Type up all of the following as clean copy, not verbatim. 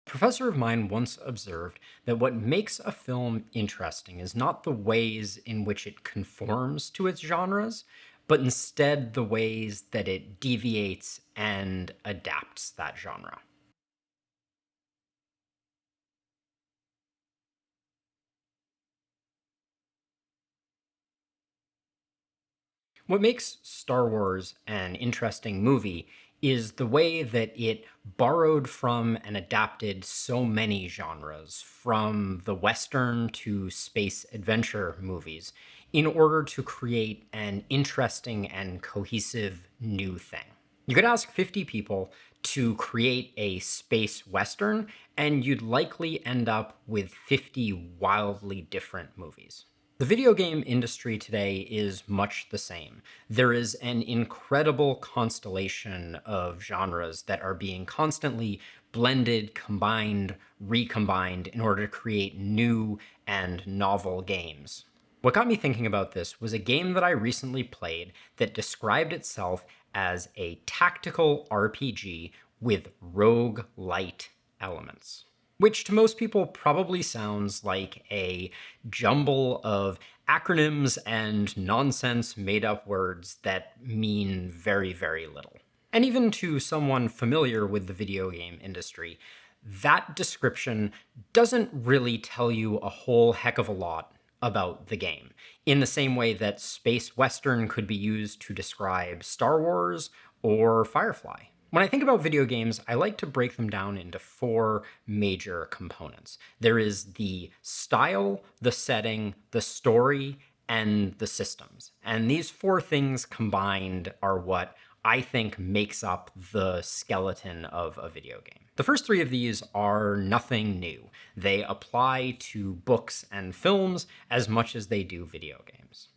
Professor of mine once observed that what makes a film interesting is not the ways in which it conforms to its genres, but instead the ways that it deviates and adapts that genre. What makes Star Wars an interesting movie is the way that it borrowed from and adapted so many genres, from the Western to space adventure movies, in order to create an interesting and cohesive new thing. You could ask 50 people to create a space Western, and you'd likely end up with 50 wildly different movies. The video game industry today is much the same. There is an incredible constellation of genres that are being constantly blended, combined, recombined in order to create new and novel games. What got me thinking about this was a game that I recently played that described itself as a tactical RPG with roguelite elements, which to most people probably sounds like a jumble of acronyms and nonsense made up words that mean very, very little. And even to someone familiar with the video game industry, that description doesn't really tell you a whole heck of a lot about the game, in the same way that Space Western could be used to describe Star Wars or Firefly. When I think about video games, I like to break them down into four major components. There is the style, the setting, the story, and the systems. And these four things combined are what I think makes up the skeleton of a video game. The first three of these are nothing new. They apply to books and films as much as they do video games.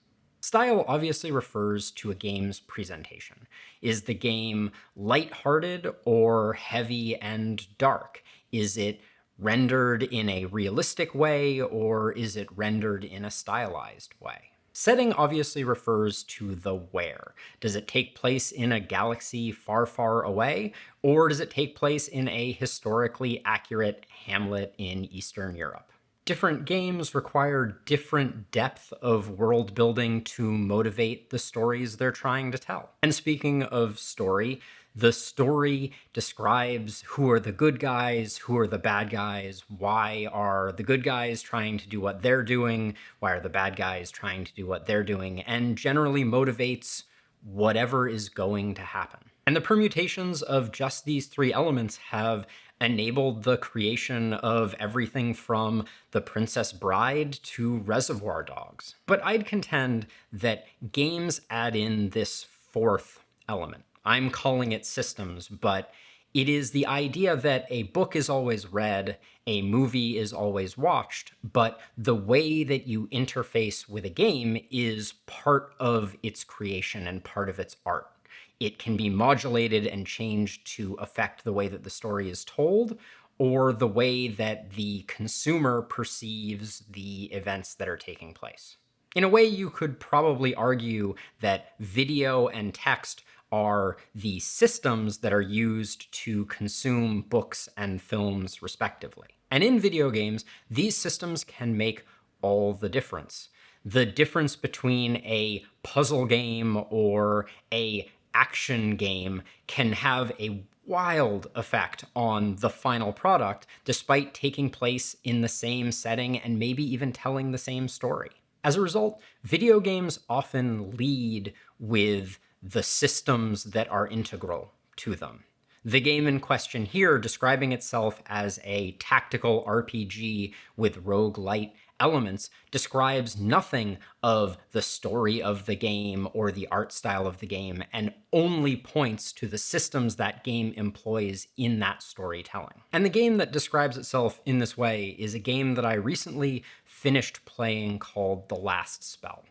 Style obviously refers to a game's presentation. Is the game lighthearted or heavy and dark? Is it rendered in a realistic way or is it rendered in a stylized way? Setting obviously refers to the where. Does it take place in a galaxy far, far away, or does it take place in a historically accurate hamlet in Eastern Europe? Different games require different depth of world building to motivate the stories they're trying to tell. And speaking of story, the story describes who are the good guys, who are the bad guys, why are the good guys trying to do what they're doing, why are the bad guys trying to do what they're doing, and generally motivates whatever is going to happen. And the permutations of just these three elements have enabled the creation of everything from The Princess Bride to Reservoir Dogs. But I'd contend that games add in this fourth element. I'm calling it systems, but it is the idea that a book is always read, a movie is always watched, but the way that you interface with a game is part of its creation and part of its art. It can be modulated and changed to affect the way that the story is told, or the way that the consumer perceives the events that are taking place. In a way, you could probably argue that video and text are the systems that are used to consume books and films respectively. And in video games, these systems can make all the difference. The difference between a puzzle game or a action game can have a wild effect on the final product, despite taking place in the same setting and maybe even telling the same story. As a result, video games often lead with the systems that are integral to them. The game in question here, describing itself as a tactical RPG with roguelite elements, describes nothing of the story of the game or the art style of the game, and only points to the systems that game employs in that storytelling. And the game that describes itself in this way is a game that I recently finished playing called The Last Spell.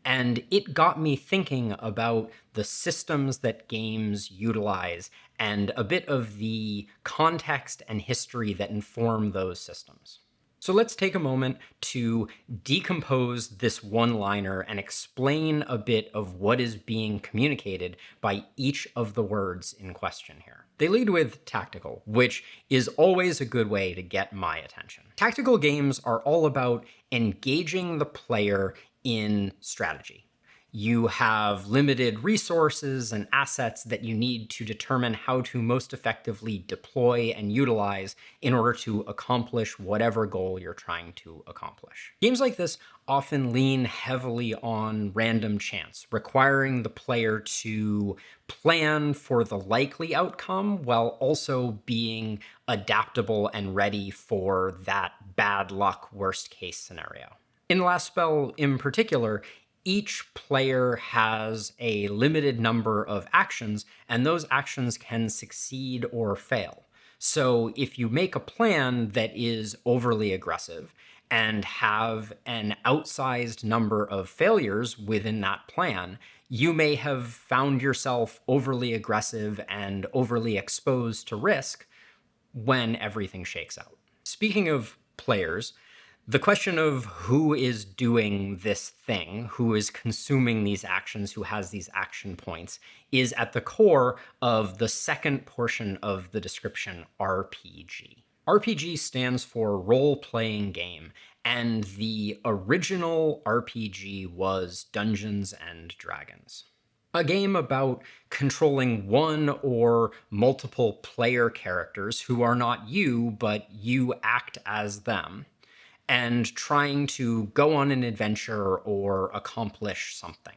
And it got me thinking about the systems that games utilize and a bit of the context and history that inform those systems. So let's take a moment to decompose this one-liner and explain a bit of what is being communicated by each of the words in question here. They lead with tactical, which is always a good way to get my attention. Tactical games are all about engaging the player in strategy. You have limited resources and assets that you need to determine how to most effectively deploy and utilize in order to accomplish whatever goal you're trying to accomplish. Games like this often lean heavily on random chance, requiring the player to plan for the likely outcome while also being adaptable and ready for that bad luck worst case scenario. In Last Spell in particular, each player has a limited number of actions, and those actions can succeed or fail. So if you make a plan that is overly aggressive and have an outsized number of failures within that plan, you may have found yourself overly aggressive and overly exposed to risk when everything shakes out. Speaking of players, the question of who is doing this thing, who is consuming these actions, who has these action points, is at the core of the second portion of the description, RPG. RPG stands for role-playing game, and the original RPG was Dungeons and Dragons. A game about controlling one or multiple player characters who are not you, but you act as them, and trying to go on an adventure or accomplish something.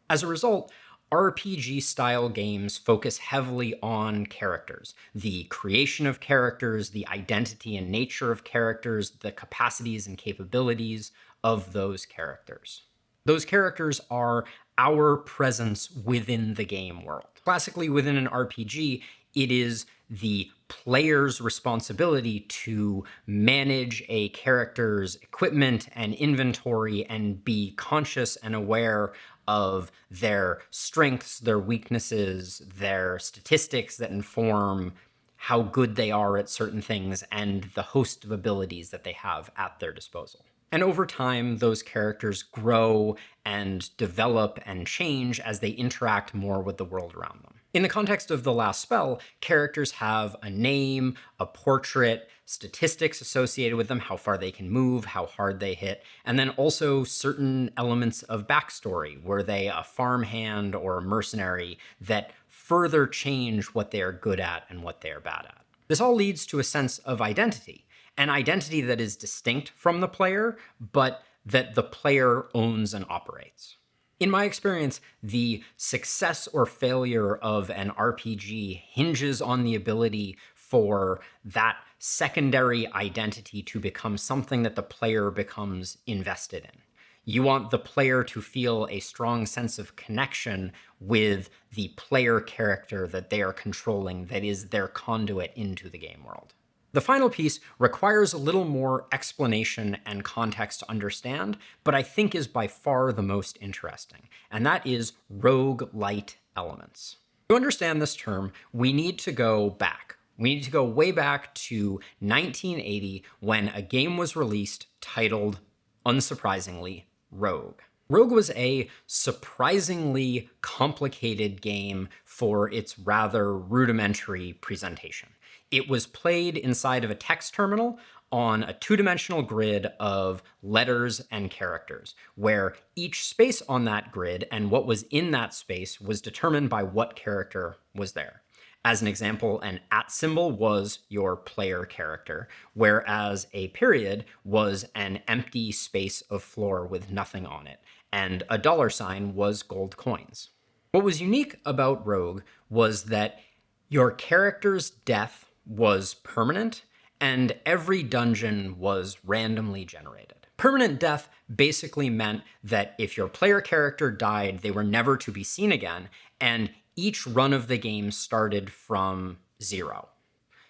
As a result, RPG-style games focus heavily on characters, the creation of characters, the identity and nature of characters, the capacities and capabilities of those characters. Those characters are our presence within the game world. Classically, within an RPG, it is the player's responsibility to manage a character's equipment and inventory and be conscious and aware of their strengths, their weaknesses, their statistics that inform how good they are at certain things, and the host of abilities that they have at their disposal. And over time, those characters grow and develop and change as they interact more with the world around them. In the context of The Last Spell, characters have a name, a portrait, statistics associated with them, how far they can move, how hard they hit, and then also certain elements of backstory. Were they a farmhand or a mercenary that further change what they are good at and what they are bad at? This all leads to a sense of identity. An identity that is distinct from the player, but that the player owns and operates. In my experience, the success or failure of an RPG hinges on the ability for that secondary identity to become something that the player becomes invested in. You want the player to feel a strong sense of connection with the player character that they are controlling, that is their conduit into the game world. The final piece requires a little more explanation and context to understand, but I think is by far the most interesting, and that is roguelite elements. To understand this term, we need to go back. We need to go way back to 1980 when a game was released titled, unsurprisingly, Rogue. Rogue was a surprisingly complicated game for its rather rudimentary presentation. It was played inside of a text terminal on a two-dimensional grid of letters and characters, where each space on that grid and what was in that space was determined by what character was there. As an example, an @ symbol was your player character, whereas a period was an empty space of floor with nothing on it, and a $sign was gold coins. What was unique about Rogue was that your character's death was permanent, and every dungeon was randomly generated. Permanent death basically meant that if your player character died, they were never to be seen again, and each run of the game started from 0.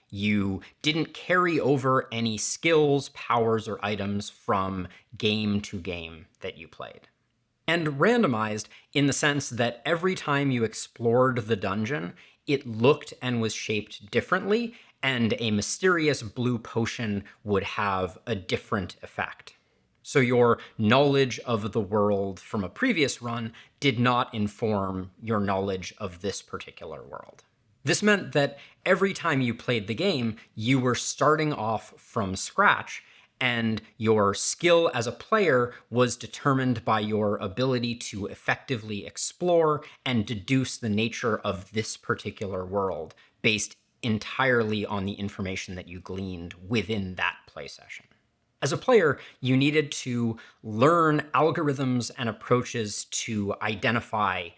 You didn't carry over any skills, powers, or items from game to game that you played. And randomized in the sense that every time you explored the dungeon, it looked and was shaped differently, and a mysterious blue potion would have a different effect. So your knowledge of the world from a previous run did not inform your knowledge of this particular world. This meant that every time you played the game, you were starting off from scratch, and your skill as a player was determined by your ability to effectively explore and deduce the nature of this particular world based entirely on the information that you gleaned within that play session. As a player, you needed to learn algorithms and approaches to identify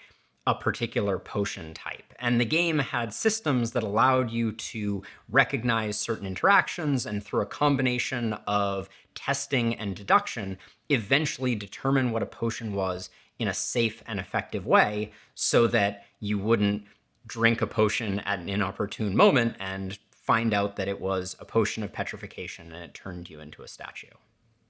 a particular potion type. And the game had systems that allowed you to recognize certain interactions and, through a combination of testing and deduction, eventually determine what a potion was in a safe and effective way so that you wouldn't drink a potion at an inopportune moment and find out that it was a potion of petrification and it turned you into a statue.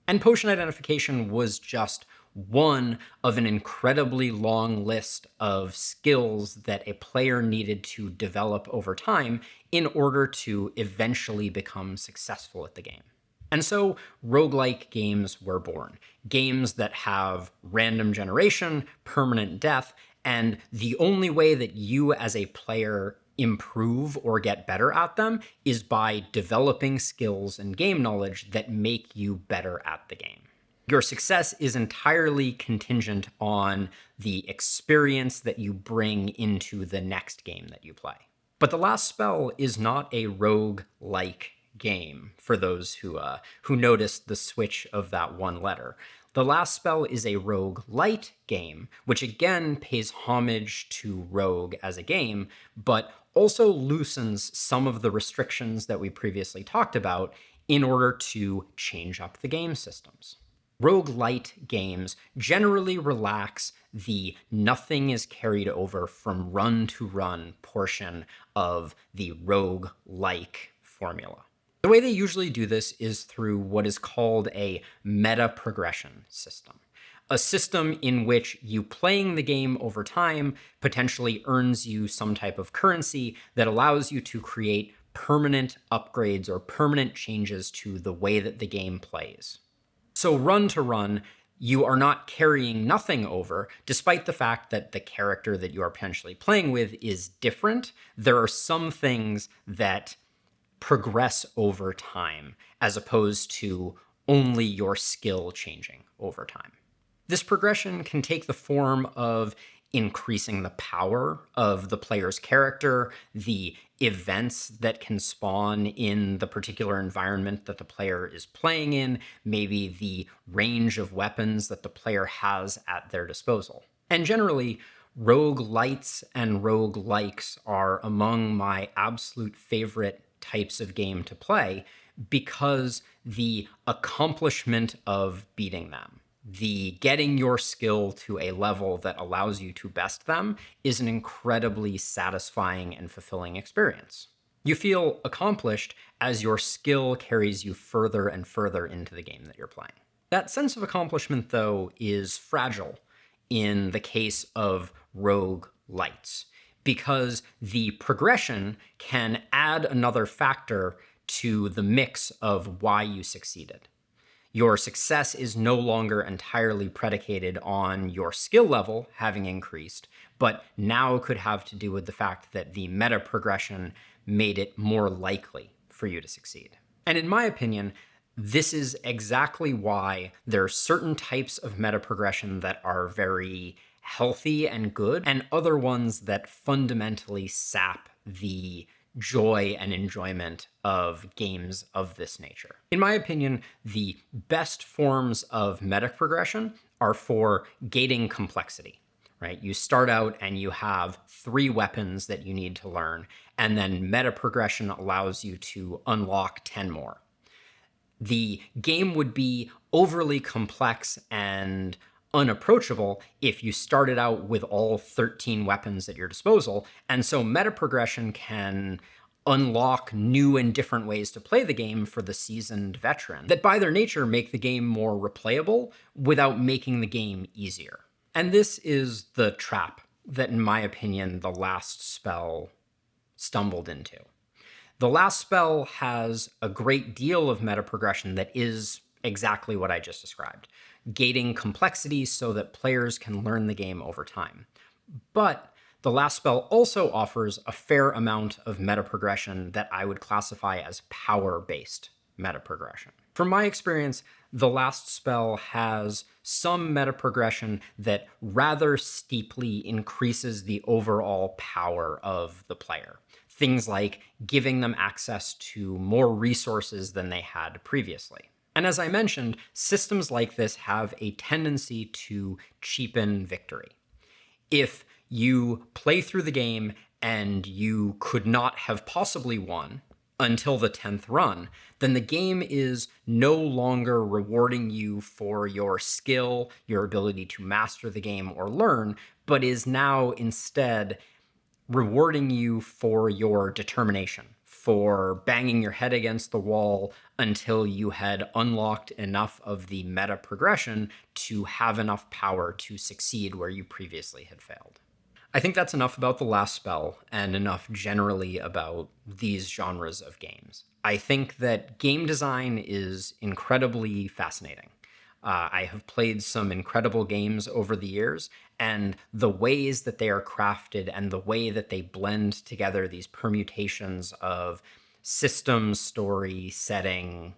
And potion identification was just one of an incredibly long list of skills that a player needed to develop over time in order to eventually become successful at the game. And so roguelike games were born. Games that have random generation, permanent death, and the only way that you as a player improve or get better at them is by developing skills and game knowledge that make you better at the game. Your success is entirely contingent on the experience that you bring into the next game that you play. But the last spell is not a rogue-like game, for those who noticed the switch of that one letter. The last spell is a roguelite game, which again pays homage to Rogue as a game, but also loosens some of the restrictions that we previously talked about in order to change up the game systems. Roguelite games generally relax the nothing is carried over from run to run portion of the rogue-like formula. The way they usually do this is through what is called a meta progression system. A system in which you playing the game over time potentially earns you some type of currency that allows you to create permanent upgrades or permanent changes to the way that the game plays. So run to run, you are not carrying nothing over, despite the fact that the character that you are potentially playing with is different. There are some things that progress over time, as opposed to only your skill changing over time. This progression can take the form of increasing the power of the player's character, the events that can spawn in the particular environment that the player is playing in, maybe the range of weapons that the player has at their disposal. And generally, roguelites and roguelikes are among my absolute favorite types of game to play because the accomplishment of beating them, the getting your skill to a level that allows you to best them, is an incredibly satisfying and fulfilling experience. You feel accomplished as your skill carries you further and further into the game that you're playing. That sense of accomplishment, though, is fragile in the case of roguelites, because the progression can add another factor to the mix of why you succeeded. Your success is no longer entirely predicated on your skill level having increased, but now could have to do with the fact that the meta progression made it more likely for you to succeed. And in my opinion, this is exactly why there are certain types of meta progression that are very healthy and good, and other ones that fundamentally sap the joy and enjoyment of games of this nature. In my opinion, the best forms of meta progression are for gating complexity, right? You start out and you have 3 weapons that you need to learn, and then meta progression allows you to unlock 10 more. The game would be overly complex and unapproachable if you started out with all 13 weapons at your disposal, and so meta progression can unlock new and different ways to play the game for the seasoned veteran that by their nature make the game more replayable without making the game easier. And this is the trap that, in my opinion, the last spell stumbled into. The last spell has a great deal of meta progression that is exactly what I just described, gating complexity so that players can learn the game over time. But the last spell also offers a fair amount of meta progression that I would classify as power based meta progression. From my experience, the last spell has some meta progression that rather steeply increases the overall power of the player. Things like giving them access to more resources than they had previously. And as I mentioned, systems like this have a tendency to cheapen victory. If you play through the game and you could not have possibly won until the 10th run, then the game is no longer rewarding you for your skill, your ability to master the game or learn, but is now instead rewarding you for your determination, for banging your head against the wall until you had unlocked enough of the meta progression to have enough power to succeed where you previously had failed. I think that's enough about the last spell and enough generally about these genres of games. I think that game design is incredibly fascinating. I have played some incredible games over the years, and the ways that they are crafted and the way that they blend together these permutations of system, story, setting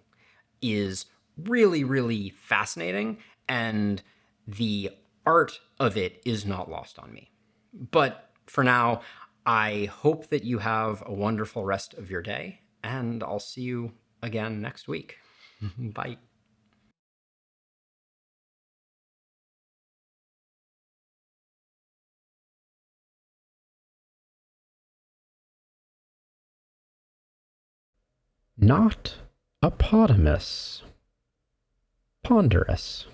is really, really fascinating, and the art of it is not lost on me. But for now, I hope that you have a wonderful rest of your day, and I'll see you again next week. Bye. Not a potamus. Ponderous.